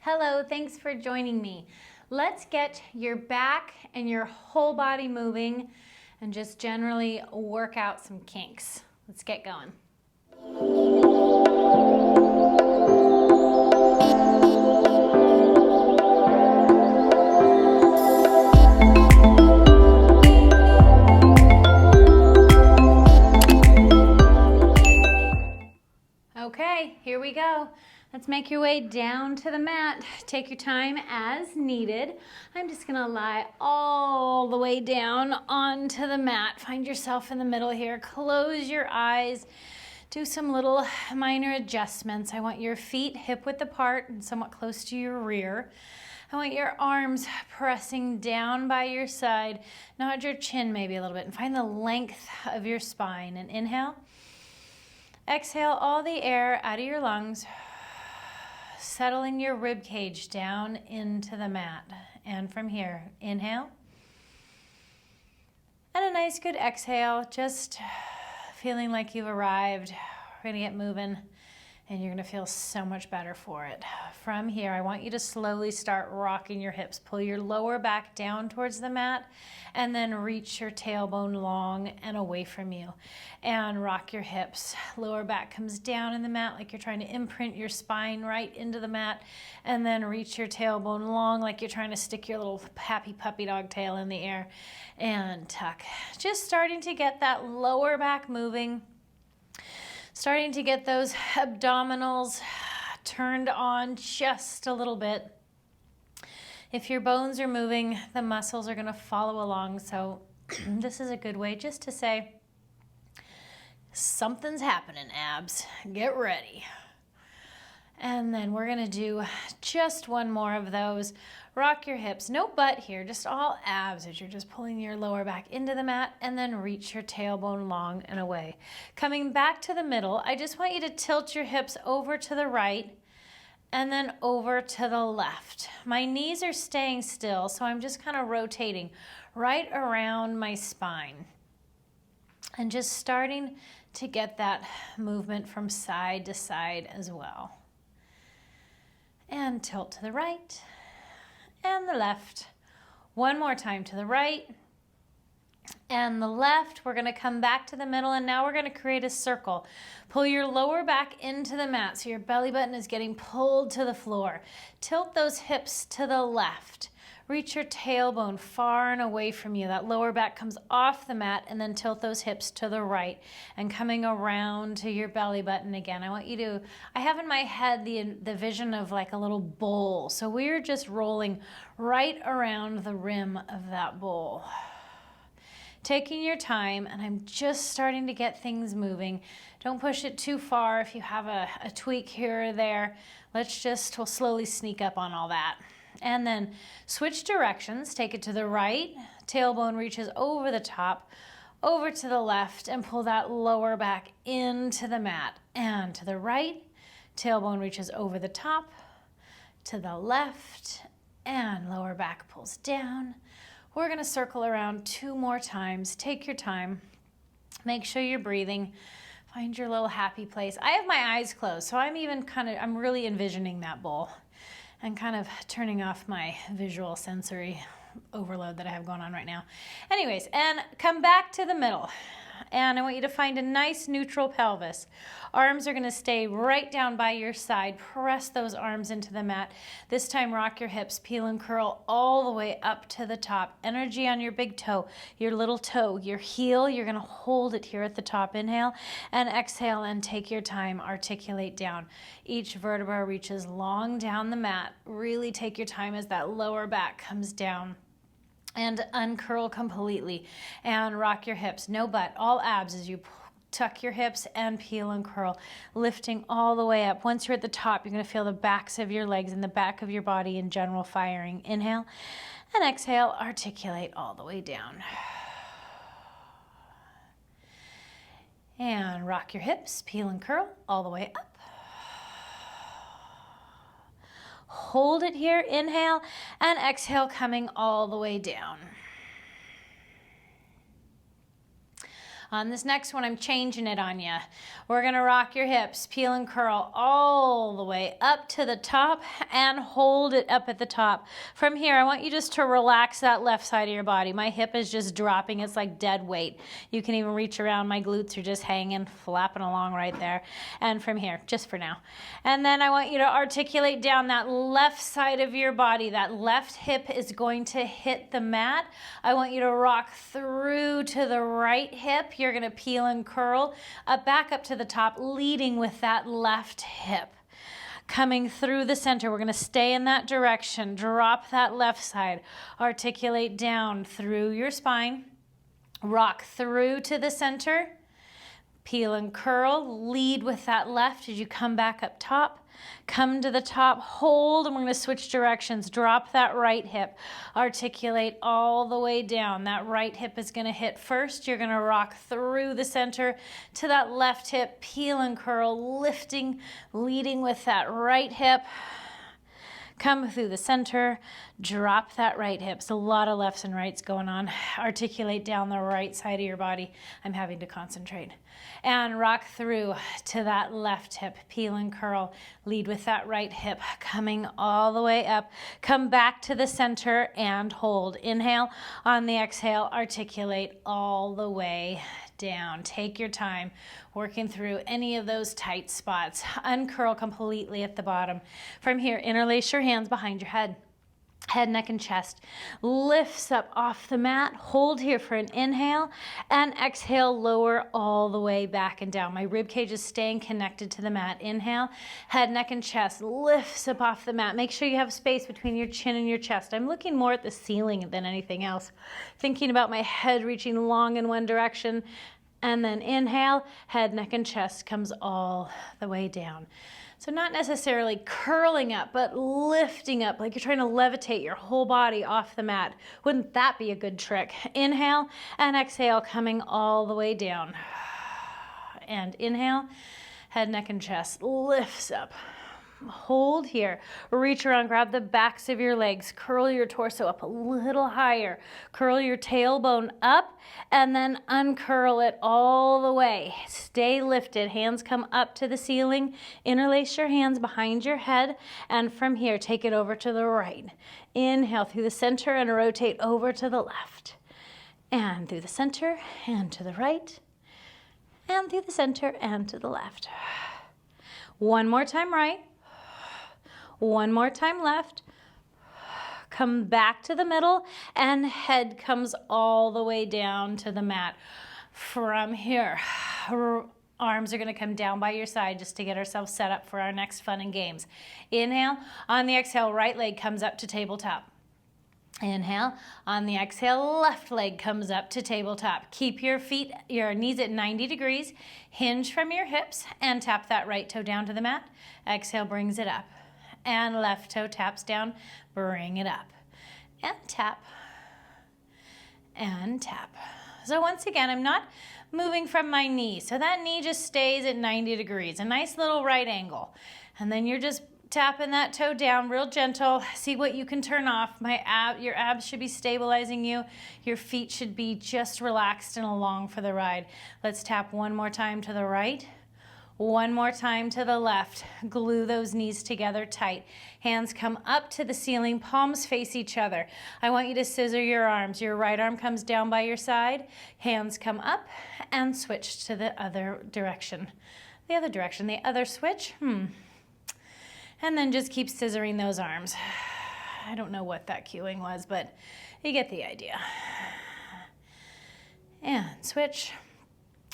Hello, thanks for joining me. Let's get your back and your whole body moving and just generally work out some kinks. Let's get going. Okay, here we go. Let's make your way down to the mat. Take your time as needed. I'm just gonna lie all the way down onto the mat. Find yourself in the middle here. Close your eyes. Do some little minor adjustments. I want your feet hip-width apart and somewhat close to your rear. I want your arms pressing down by your side. Nod your chin maybe a little bit and find the length of your spine. And inhale. Exhale all the air out of your lungs. Settling your rib cage down into the mat. And from here, inhale. And a nice good exhale, just feeling like you've arrived. We're gonna get moving and you're gonna feel so much better for it. From here, I want you to slowly start rocking your hips. Pull your lower back down towards the mat and then reach your tailbone long and away from you. And rock your hips. Lower back comes down in the mat like you're trying to imprint your spine right into the mat, and then reach your tailbone long like you're trying to stick your little happy puppy dog tail in the air and tuck. Just starting to get that lower back moving. Starting to get those abdominals turned on just a little bit. If your bones are moving, the muscles are going to follow along. So this is a good way just to say, something's happening, abs. Get ready. And then we're going to do just one more of those. Rock your hips. No butt here, just all abs as you're just pulling your lower back into the mat and then reach your tailbone long and away. Coming back to the middle, I just want you to tilt your hips over to the right and then over to the left. My knees are staying still, so I'm just kind of rotating right around my spine and just starting to get that movement from side to side as well. And tilt to the right and the left. One more time to the right and the left. We're gonna come back to the middle and now we're gonna create a circle. Pull your lower back into the mat so your belly button is getting pulled to the floor. Tilt those hips to the left. Reach your tailbone far and away from you. That lower back comes off the mat and then tilt those hips to the right and coming around to your belly button again. I want you to, I have in my head the vision of like a little bowl. So we're just rolling right around the rim of that bowl. Taking your time, and I'm just starting to get things moving. Don't push it too far if you have a tweak here or there. We'll slowly sneak up on all that. And then switch directions, take it to the right, tailbone reaches over the top, over to the left, and pull that lower back into the mat. And to the right, tailbone reaches over the top, to the left, and lower back pulls down. We're gonna circle around 2 more times. Take your time, make sure you're breathing. Find your little happy place. I have my eyes closed, so I'm really envisioning that bowl and kind of turning off my visual sensory overload that I have going on right now. Anyways, and come back to the middle. And I want you to find a nice neutral pelvis. Arms are gonna stay right down by your side. Press those arms into the mat. This time rock your hips, peel and curl all the way up to the top. Energy on your big toe, your little toe, your heel. You're gonna hold it here at the top. Inhale and exhale and take your time. Articulate down. Each vertebra reaches long down the mat. Really take your time as that lower back comes down. And uncurl completely and rock your hips. No butt, all abs as you tuck your hips and peel and curl, lifting all the way up. Once you're at the top, you're going to feel the backs of your legs and the back of your body in general firing. Inhale and exhale, articulate all the way down. And rock your hips, peel and curl all the way up. Hold it here, inhale, and exhale, coming all the way down. On this next one, I'm changing it on you. We're gonna rock your hips, peel and curl all the way up to the top and hold it up at the top. From here, I want you just to relax that left side of your body. My hip is just dropping, it's like dead weight. You can even reach around, my glutes are just hanging, flapping along right there. And from here, just for now. And then I want you to articulate down that left side of your body. That left hip is going to hit the mat. I want you to rock through to the right hip. You're gonna peel and curl back up to the top, leading with that left hip. Coming through the center, we're gonna stay in that direction. Drop that left side. Articulate down through your spine. Rock through to the center. Peel and curl, lead with that left as you come back up top. Come to the top, hold, and we're going to switch directions. Drop that right hip. Articulate all the way down. That right hip is going to hit first. You're going to rock through the center to that left hip. Peel and curl, lifting, leading with that right hip. Come through the center, drop that right hip. It's a lot of lefts and rights going on. Articulate down the right side of your body. I'm having to concentrate. And rock through to that left hip. Peel and curl. Lead with that right hip. Coming all the way up. Come back to the center and hold. Inhale. On the exhale, articulate all the way down. Take your time working through any of those tight spots. Uncurl completely at the bottom. From here, interlace your hands behind your head. Head, neck, and chest lifts up off the mat. Hold here for an inhale and exhale, lower all the way back and down. My rib cage is staying connected to the mat. Inhale, head, neck, and chest lifts up off the mat. Make sure you have space between your chin and your chest. I'm looking more at the ceiling than anything else. Thinking about my head reaching long in one direction. And then inhale, head, neck, and chest comes all the way down. So not necessarily curling up, but lifting up, like you're trying to levitate your whole body off the mat. Wouldn't that be a good trick? Inhale and exhale, coming all the way down. And inhale, head, neck, and chest lifts up. Hold here. Reach around, grab the backs of your legs. Curl your torso up a little higher. Curl your tailbone up and then uncurl it all the way. Stay lifted. Hands come up to the ceiling. Interlace your hands behind your head. And from here, take it over to the right. Inhale through the center and rotate over to the left. And through the center and to the right. And through the center and to the left. One more time right. One more time left. Come back to the middle and head comes all the way down to the mat. From here, arms are going to come down by your side just to get ourselves set up for our next fun and games. Inhale. On the exhale, right leg comes up to tabletop. Inhale. On the exhale, left leg comes up to tabletop. Keep your knees at 90 degrees. Hinge from your hips and tap that right toe down to the mat. Exhale brings it up. And left toe taps down, bring it up. And tap. And tap. So once again, I'm not moving from my knee. So that knee just stays at 90 degrees, a nice little right angle. And then you're just tapping that toe down real gentle. See what you can turn off. Your abs should be stabilizing you. Your feet should be just relaxed and along for the ride. Let's tap one more time to the right. One more time to the left. Glue those knees together tight. Hands come up to the ceiling, palms face each other. I want you to scissor your arms. Your right arm comes down by your side. Hands come up and switch to the other direction. The other switch. And then just keep scissoring those arms. I don't know what that cueing was, but you get the idea. And switch.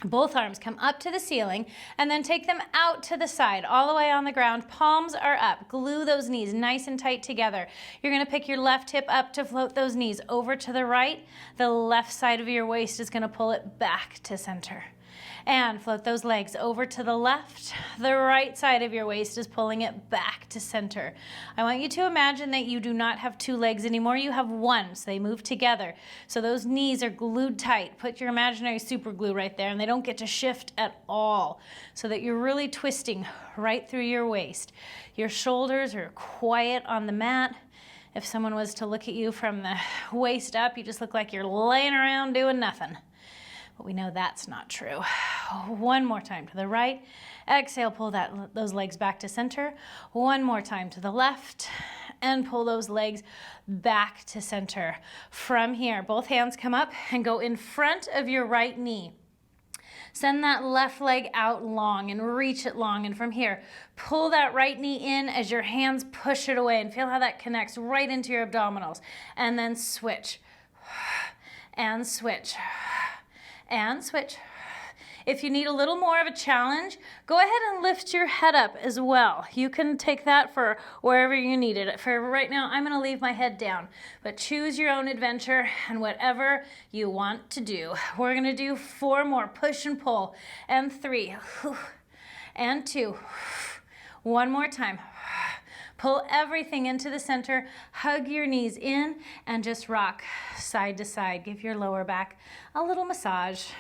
Both arms come up to the ceiling and then take them out to the side, all the way on the ground. Palms are up. Glue those knees nice and tight together. You're going to pick your left hip up to float those knees over to the right. The left side of your waist is going to pull it back to center. And float those legs over to the left. The right side of your waist is pulling it back to center. I want you to imagine that you do not have two legs anymore. You have one, so they move together. So those knees are glued tight. Put your imaginary super glue right there, and they don't get to shift at all, so that you're really twisting right through your waist. Your shoulders are quiet on the mat. If someone was to look at you from the waist up, you just look like you're laying around doing nothing. but we know that's not true. One more time to the right. Exhale, pull those legs back to center. One more time to the left, and pull those legs back to center. From here, both hands come up and go in front of your right knee. Send that left leg out long and reach it long. And from here, pull that right knee in as your hands push it away, and feel how that connects right into your abdominals. And then switch and switch and switch. If you need a little more of a challenge, go ahead and lift your head up as well. You can take that for wherever you need it. For right now, I'm gonna leave my head down, but choose your own adventure and whatever you want to do. We're gonna do 4 more, push and pull, and 3, and 2. One more time. Pull everything into the center, hug your knees in, and just rock side to side. Give your lower back a little massage.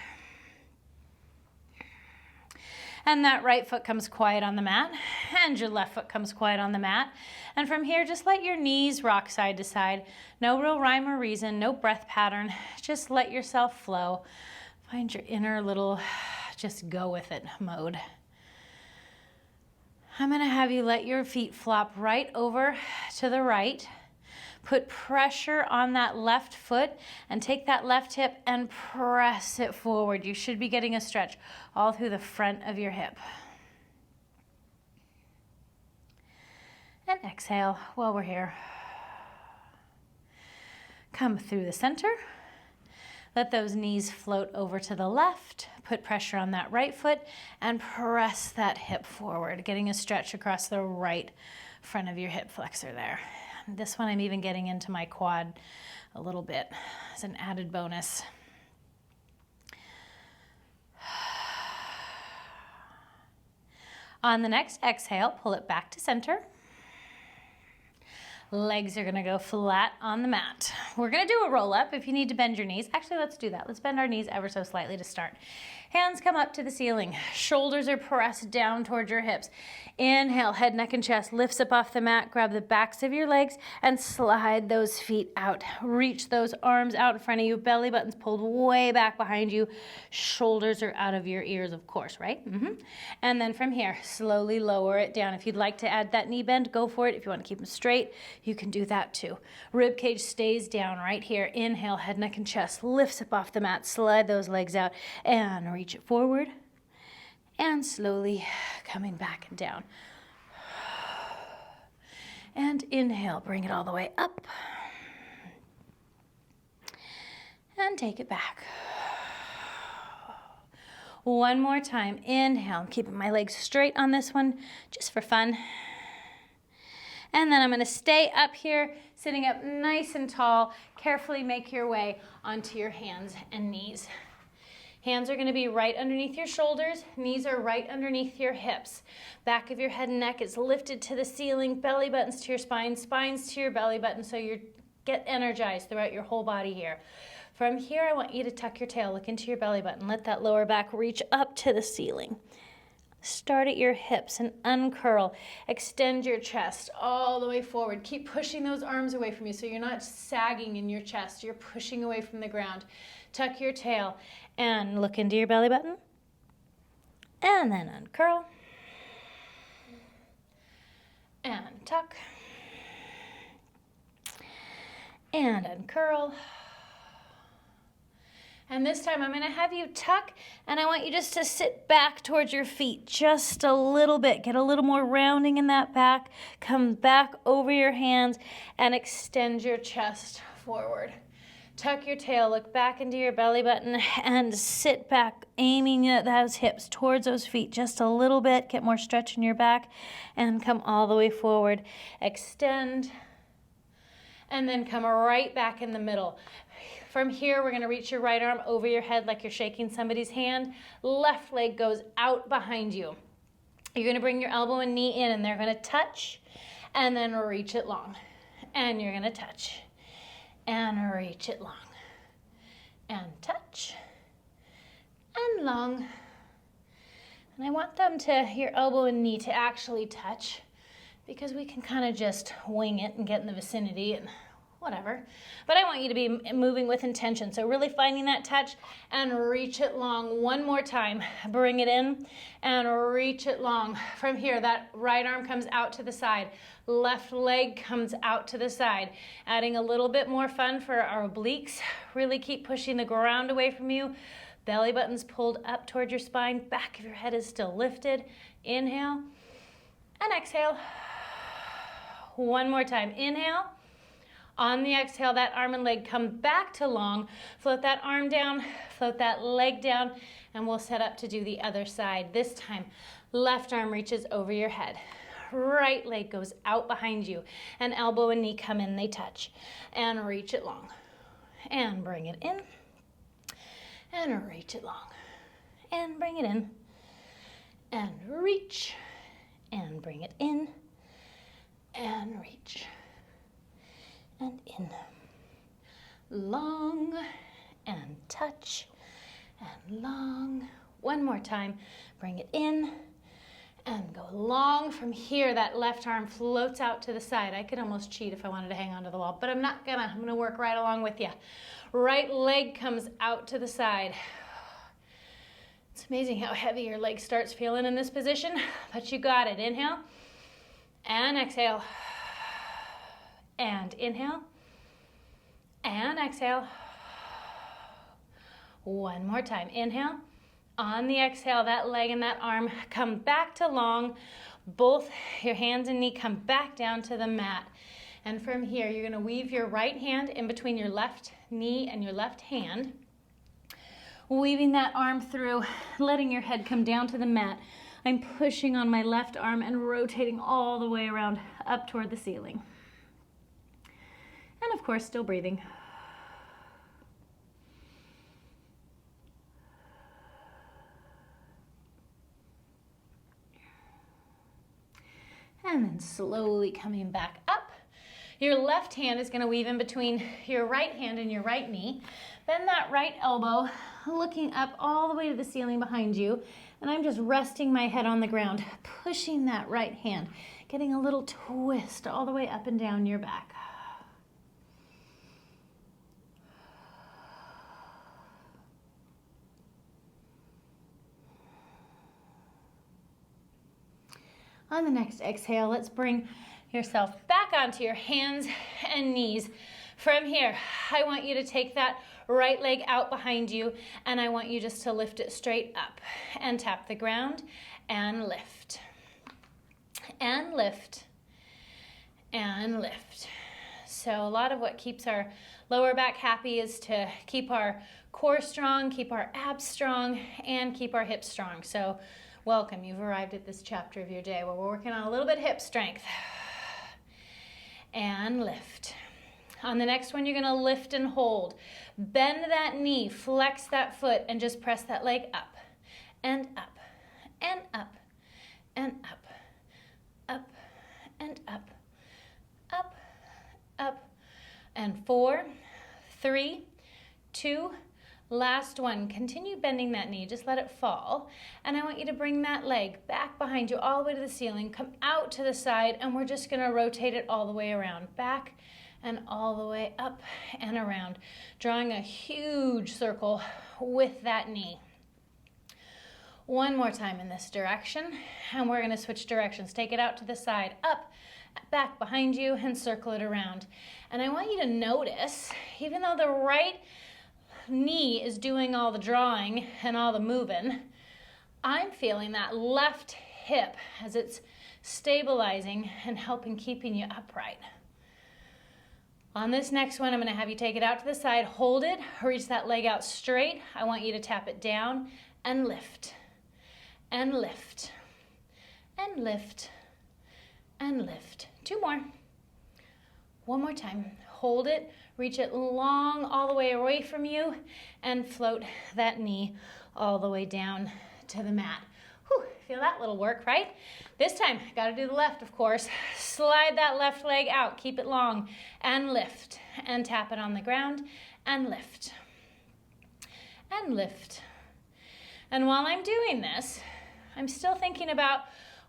And that right foot comes quiet on the mat, and your left foot comes quiet on the mat. And from here, just let your knees rock side to side. No real rhyme or reason, no breath pattern. Just let yourself flow. Find your inner little just go with it mode. I'm gonna have you let your feet flop right over to the right. Put pressure on that left foot and take that left hip and press it forward. You should be getting a stretch all through the front of your hip. And exhale while we're here. Come through the center. Let those knees float over to the left. Put pressure on that right foot and press that hip forward, getting a stretch across the right front of your hip flexor there. This one I'm even getting into my quad a little bit as an added bonus. On the next exhale, pull it back to center. Legs are gonna go flat on the mat. We're gonna do a roll up if you need to bend your knees. Actually, let's do that. Let's bend our knees ever so slightly to start. Hands come up to the ceiling. Shoulders are pressed down towards your hips. Inhale, head, neck, and chest lifts up off the mat. Grab the backs of your legs and slide those feet out. Reach those arms out in front of you. Belly button's pulled way back behind you. Shoulders are out of your ears, of course, right? And then from here, slowly lower it down. If you'd like to add that knee bend, go for it. If you want to keep them straight, you can do that too. Rib cage stays down right here. Inhale, head, neck, and chest lifts up off the mat. Slide those legs out and reach it forward. And slowly coming back and down. And inhale, bring it all the way up. And take it back. One more time. Inhale, I'm keeping my legs straight on this one just for fun. And then I'm gonna stay up here, sitting up nice and tall. Carefully make your way onto your hands and knees. Hands are gonna be right underneath your shoulders. Knees are right underneath your hips. Back of your head and neck is lifted to the ceiling. Belly buttons to your spine, spines to your belly button, so you get energized throughout your whole body here. From here, I want you to tuck your tail, look into your belly button. Let that lower back reach up to the ceiling. Start at your hips and uncurl. Extend your chest all the way forward. Keep pushing those arms away from you so you're not sagging in your chest. You're pushing away from the ground. Tuck your tail and look into your belly button. And then uncurl. And tuck. And uncurl. And this time I'm gonna have you tuck, and I want you just to sit back towards your feet just a little bit. Get a little more rounding in that back. Come back over your hands and extend your chest forward. Tuck your tail, look back into your belly button, and sit back, aiming at those hips towards those feet just a little bit. Get more stretch in your back, and come all the way forward. Extend, and then come right back in the middle. From here, we're gonna reach your right arm over your head like you're shaking somebody's hand. Left leg goes out behind you. You're gonna bring your elbow and knee in, and they're gonna touch, and then reach it long. And you're gonna touch, and reach it long. And touch, and long. And I want them to, your elbow and knee to actually touch, because we can kind of just wing it and get in the vicinity and whatever. But I want you to be moving with intention. So really finding that touch and reach it long. One more time. Bring it in and reach it long. From here, that right arm comes out to the side. Left leg comes out to the side. Adding a little bit more fun for our obliques. Really keep pushing the ground away from you. Belly button's pulled up towards your spine. Back of your head is still lifted. Inhale and exhale. One more time. Inhale. On the exhale, that arm and leg come back to long. Float that arm down, float that leg down, and we'll set up to do the other side. This time, left arm reaches over your head. Right leg goes out behind you, and elbow and knee come in, they touch. And reach it long. And bring it in. And reach it long. And bring it in. And reach. And bring it in. And reach. And in, long, and touch, and long. One more time, bring it in, and go long. From here, that left arm floats out to the side. I could almost cheat if I wanted to hang onto the wall, but I'm not gonna. I'm gonna work right along with you. Right leg comes out to the side. It's amazing how heavy your leg starts feeling in this position, but you got it. Inhale, and exhale. And inhale, and exhale. One more time. Inhale. On the exhale, that leg and that arm come back to long. Both your hands and knee come back down to the mat. And from here, you're gonna weave your right hand in between your left knee and your left hand. Weaving that arm through, letting your head come down to the mat. I'm pushing on my left arm and rotating all the way around up toward the ceiling. And of course, still breathing. And then slowly coming back up. Your left hand is going to weave in between your right hand and your right knee. Bend that right elbow, looking up all the way to the ceiling behind you. And I'm just resting my head on the ground, pushing that right hand, getting a little twist all the way up and down your back. On the next exhale, let's bring yourself back onto your hands and knees. From here, I want you to take that right leg out behind you, and I want you just to lift it straight up and tap the ground and lift. And lift. And lift. So a lot of what keeps our lower back happy is to keep our core strong, keep our abs strong, and keep our hips strong. So welcome, you've arrived at this chapter of your day where we're working on a little bit hip strength. And lift. On the next one, you're gonna lift and hold. Bend that knee, flex that foot, and just press that leg up, and up, and up, and up, up, and up, up, up, and 4, 3, 2, last one. Continue bending that knee, just let it fall. And I want you to bring that leg back behind you all the way to the ceiling, come out to the side, and we're just gonna rotate it all the way around. Back and all the way up and around, drawing a huge circle with that knee. One more time in this direction, and we're gonna switch directions. Take it out to the side, up, back behind you, and circle it around. And I want you to notice, even though the right knee is doing all the drawing and all the moving, I'm feeling that left hip as it's stabilizing and helping keeping you upright. On this next one, I'm going to have you take it out to the side, hold it, reach that leg out straight. I want you to tap it down and lift, and lift, and lift, and lift. 2 more. One more time. Hold it, reach it long all the way away from you, and float that knee all the way down to the mat. Whew, feel that little work, right? This time, got to do the left, of course. Slide that left leg out, keep it long, and lift, and tap it on the ground, and lift, and lift. And while I'm doing this, I'm still thinking about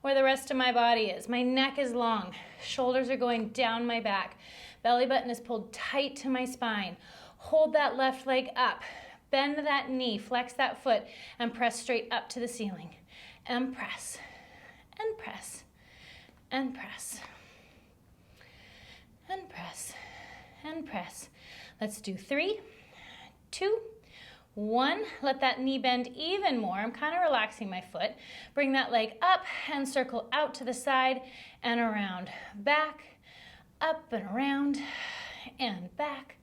where the rest of my body is. My neck is long, Shoulders are going down my back. Belly button is pulled tight to my spine. Hold that left leg up. Bend that knee, flex that foot, and press straight up to the ceiling. And press, and press, and press, and press, and press. Let's do 3, 2, 1. Let that knee bend even more. I'm kind of relaxing my foot. Bring that leg up and circle out to the side and around. Back, up and around, and back.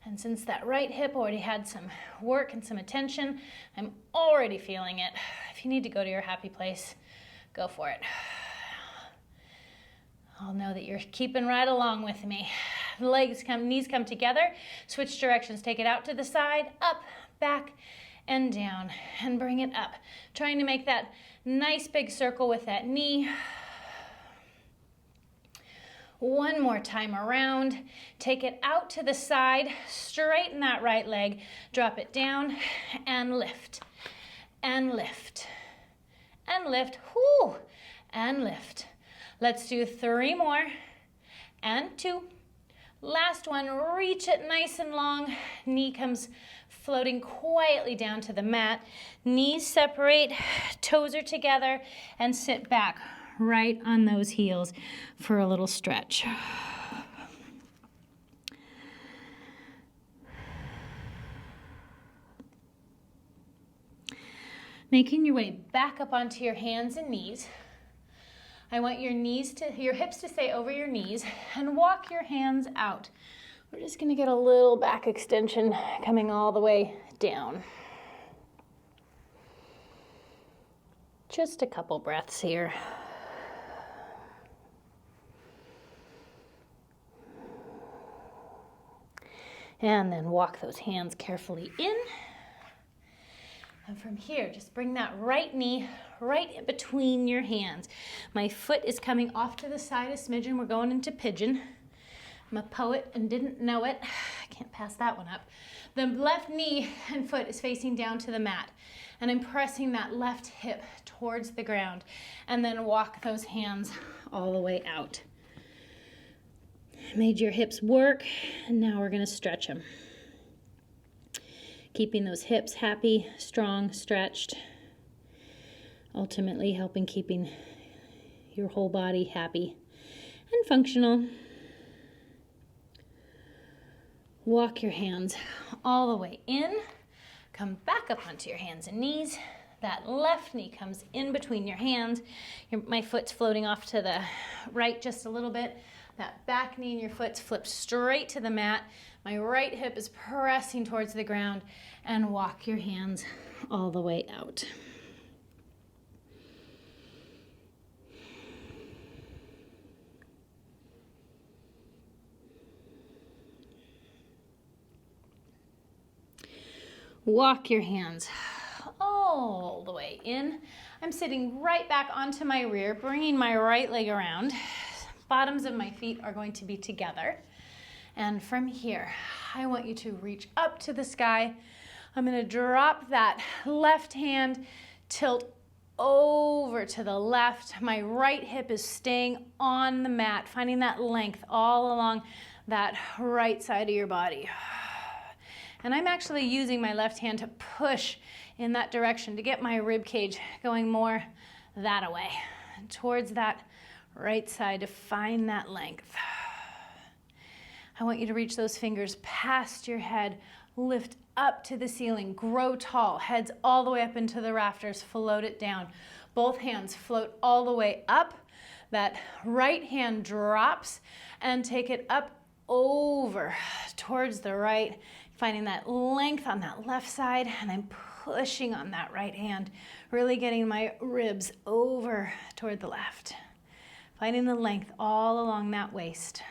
And since that right hip already had some work and some attention, I'm already feeling it. If you need to go to your happy place, go for it. I'll know that you're keeping right along with me. Legs come, knees come together. Switch directions. Take it out to the side, up, back, and down. And bring it up. Trying to make that nice big circle with that knee. One more time around. Take it out to the side. Straighten that right leg. Drop it down and lift. And lift. And lift. Whoo! And lift. Let's do 3 more. And 2. Last one. Reach it nice and long. Knee comes floating quietly down to the mat. Knees separate. Toes are together. And sit back right on those heels for a little stretch. Making your way back up onto your hands and knees. I want your hips to stay over your knees and walk your hands out. We're just going to get a little back extension coming all the way down. Just a couple breaths here. And then walk those hands carefully in. And from here, just bring that right knee right in between your hands. My foot is coming off to the side a smidgen. We're going into Pigeon. I'm a poet and didn't know it. I can't pass that one up. The left knee and foot is facing down to the mat. And I'm pressing that left hip towards the ground. And then walk those hands all the way out. Made your hips work, and now we're going to stretch them. Keeping those hips happy, strong, stretched. Ultimately helping keeping your whole body happy and functional. Walk your hands all the way in. Come back up onto your hands and knees. That left knee comes in between your hands. My foot's floating off to the right just a little bit. That back knee and your foot's flipped straight to the mat. My right hip is pressing towards the ground, and walk your hands all the way out. Walk your hands all the way in. I'm sitting right back onto my rear, bringing my right leg around. Bottoms of my feet are going to be together. And from here, I want you to reach up to the sky. I'm going to drop that left hand, tilt over to the left. My right hip is staying on the mat, finding that length all along that right side of your body. And I'm actually using my left hand to push in that direction to get my rib cage going more that way, towards that right side to find that length. I want you to reach those fingers past your head, lift up to the ceiling, grow tall, heads all the way up into the rafters, float it down. Both hands float all the way up. That right hand drops and take it up over towards the right, finding that length on that left side, and I'm pushing on that right hand, really getting my ribs over toward the left. Finding the length all along that waist.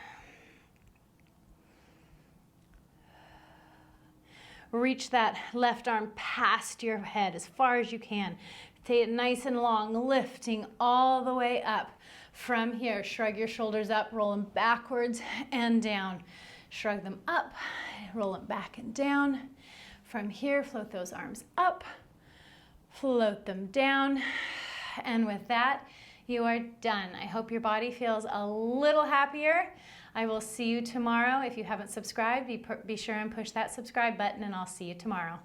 Reach that left arm past your head as far as you can. Take it nice and long, lifting all the way up. From here, shrug your shoulders up, roll them backwards and down. Shrug them up, roll them back and down. From here, float those arms up, float them down. And with that, You are done. I hope your body feels a little happier. I will see you tomorrow. If you haven't subscribed, be sure and push that subscribe button, and I'll see you tomorrow.